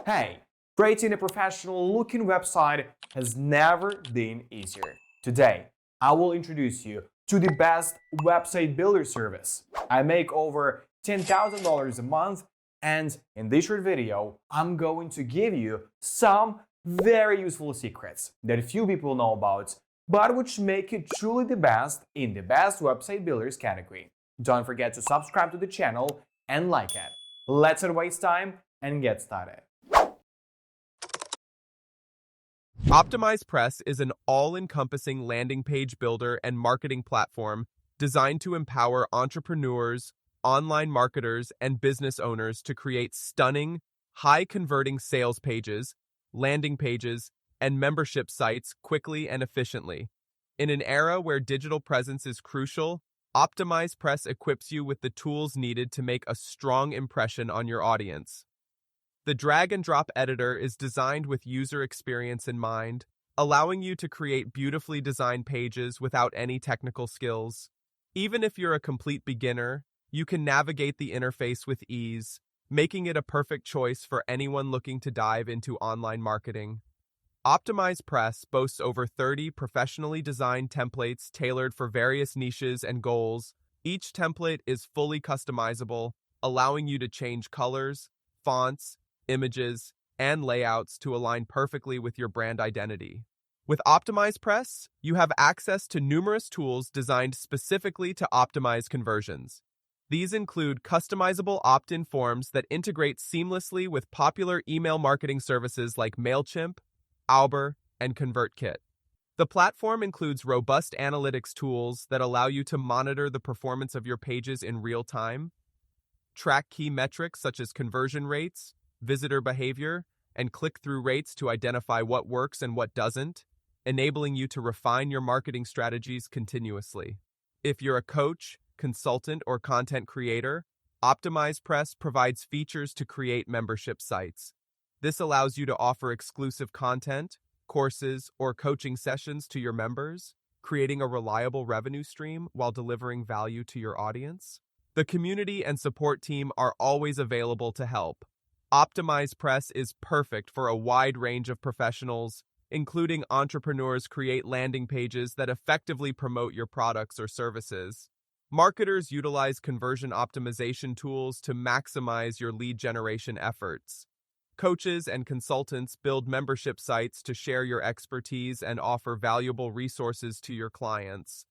Hey, creating a professional-looking website has never been easier. Today, I will introduce you to the best website builder service. I make over $10,000 a month, and in this short video, I'm going to give you some very useful secrets that few people know about, but which make you truly the best in the best website builders category. Don't forget to subscribe to the channel and like it. Let's not waste time and get started. Optimizepress is an all-encompassing landing page builder and marketing platform designed to empower entrepreneurs, online marketers, and business owners to create stunning, high-converting sales pages, landing pages, and membership sites quickly and efficiently. In an era where digital presence is crucial, Optimizepress equips you with the tools needed to make a strong impression on your audience. The drag-and-drop editor is designed with user experience in mind, allowing you to create beautifully designed pages without any technical skills. Even if you're a complete beginner, you can navigate the interface with ease, making it a perfect choice for anyone looking to dive into online marketing. Optimizepress boasts over 30 professionally designed templates tailored for various niches and goals. Each template is fully customizable, allowing you to change colors, fonts, images, and layouts to align perfectly with your brand identity. With Optimizepress, you have access to numerous tools designed specifically to optimize conversions. These include customizable opt-in forms that integrate seamlessly with popular email marketing services like MailChimp, Auber, and ConvertKit. The platform includes robust analytics tools that allow you to monitor the performance of your pages in real time, track key metrics such as conversion rates, visitor behavior, and click-through rates to identify what works and what doesn't, enabling you to refine your marketing strategies continuously. If you're a coach, consultant, or content creator, Optimizepress provides features to create membership sites. This allows you to offer exclusive content, courses, or coaching sessions to your members, creating a reliable revenue stream while delivering value to your audience. The community and support team are always available to help. Optimizepress is perfect for a wide range of professionals, including entrepreneurs create landing pages that effectively promote your products or services. Marketers utilize conversion optimization tools to maximize your lead generation efforts. Coaches and consultants build membership sites to share your expertise and offer valuable resources to your clients.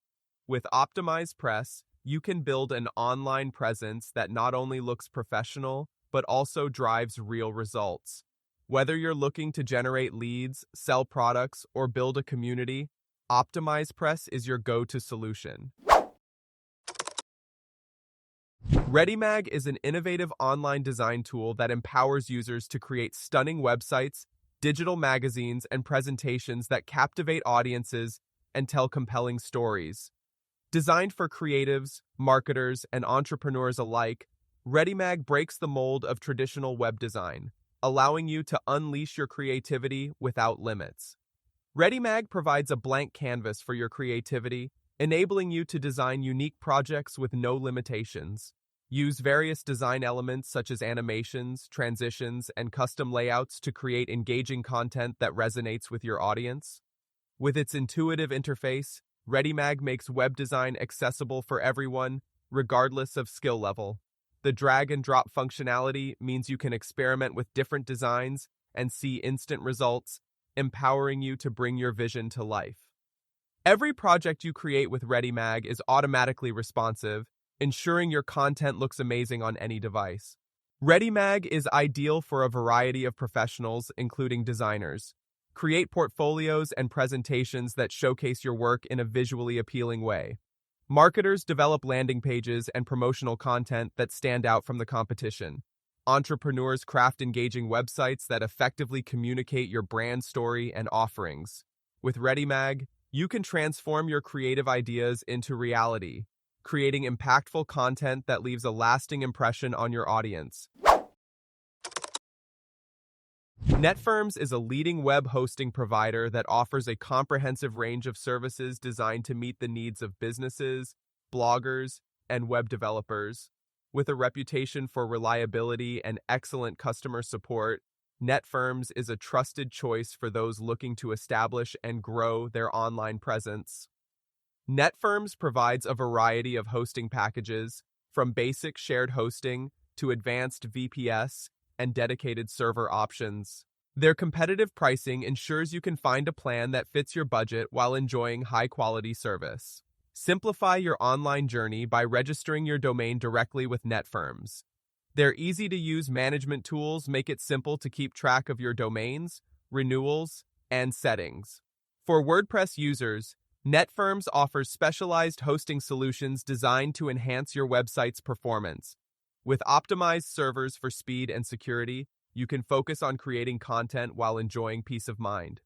With Optimizepress, you can build an online presence that not only looks professional, but also drives real results. Whether you're looking to generate leads, sell products, or build a community, Optimizepress is your go-to solution. Readymag is an innovative online design tool that empowers users to create stunning websites, digital magazines, and presentations that captivate audiences and tell compelling stories. Designed for creatives, marketers, and entrepreneurs alike, Readymag breaks the mold of traditional web design, allowing you to unleash your creativity without limits. Readymag provides a blank canvas for your creativity, enabling you to design unique projects with no limitations. Use various design elements such as animations, transitions, and custom layouts to create engaging content that resonates with your audience. With its intuitive interface, Readymag makes web design accessible for everyone, regardless of skill level. The drag-and-drop functionality means you can experiment with different designs and see instant results, empowering you to bring your vision to life. Every project you create with Readymag is automatically responsive, ensuring your content looks amazing on any device. Readymag is ideal for a variety of professionals, including designers. Create portfolios and presentations that showcase your work in a visually appealing way. Marketers develop landing pages and promotional content that stand out from the competition. Entrepreneurs craft engaging websites that effectively communicate your brand story and offerings. With Readymag, you can transform your creative ideas into reality, creating impactful content that leaves a lasting impression on your audience. Netfirms is a leading web hosting provider that offers a comprehensive range of services designed to meet the needs of businesses, bloggers, and web developers. With a reputation for reliability and excellent customer support, Netfirms is a trusted choice for those looking to establish and grow their online presence. Netfirms provides a variety of hosting packages, from basic shared hosting to advanced VPS and dedicated server options. Their competitive pricing ensures you can find a plan that fits your budget while enjoying high-quality service. Simplify your online journey by registering your domain directly with Netfirms. Their easy-to-use management tools make it simple to keep track of your domains, renewals, and settings. For WordPress users, Netfirms offers specialized hosting solutions designed to enhance your website's performance. With optimized servers for speed and security, you can focus on creating content while enjoying peace of mind.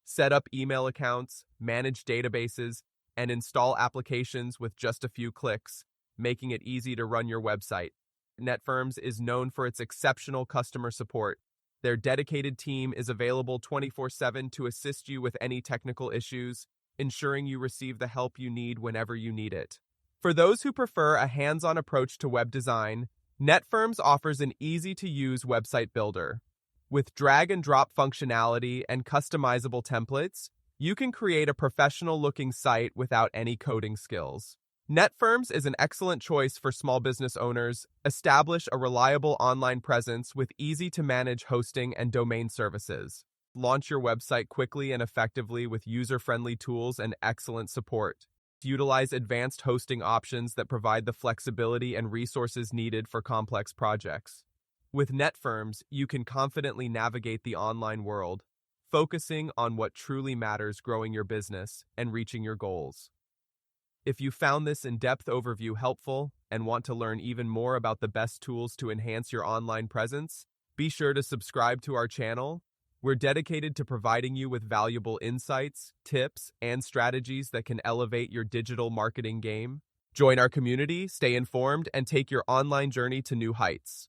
Set up email accounts, manage databases, and install applications with just a few clicks, making it easy to run your website. Netfirms is known for its exceptional customer support. Their dedicated team is available 24/7 to assist you with any technical issues, ensuring you receive the help you need whenever you need it. For those who prefer a hands-on approach to web design, Netfirms offers an easy-to-use website builder. With drag-and-drop functionality and customizable templates, you can create a professional-looking site without any coding skills. Netfirms is an excellent choice for small business owners. Establish a reliable online presence with easy-to-manage hosting and domain services. Launch your website quickly and effectively with user-friendly tools and excellent support. Utilize advanced hosting options that provide the flexibility and resources needed for complex projects. With Netfirms, you can confidently navigate the online world, focusing on what truly matters, growing your business and reaching your goals. If you found this in-depth overview helpful and want to learn even more about the best tools to enhance your online presence, be sure to subscribe to our channel. We're dedicated to providing you with valuable insights, tips, and strategies that can elevate your digital marketing game. Join our community, stay informed, and take your online journey to new heights.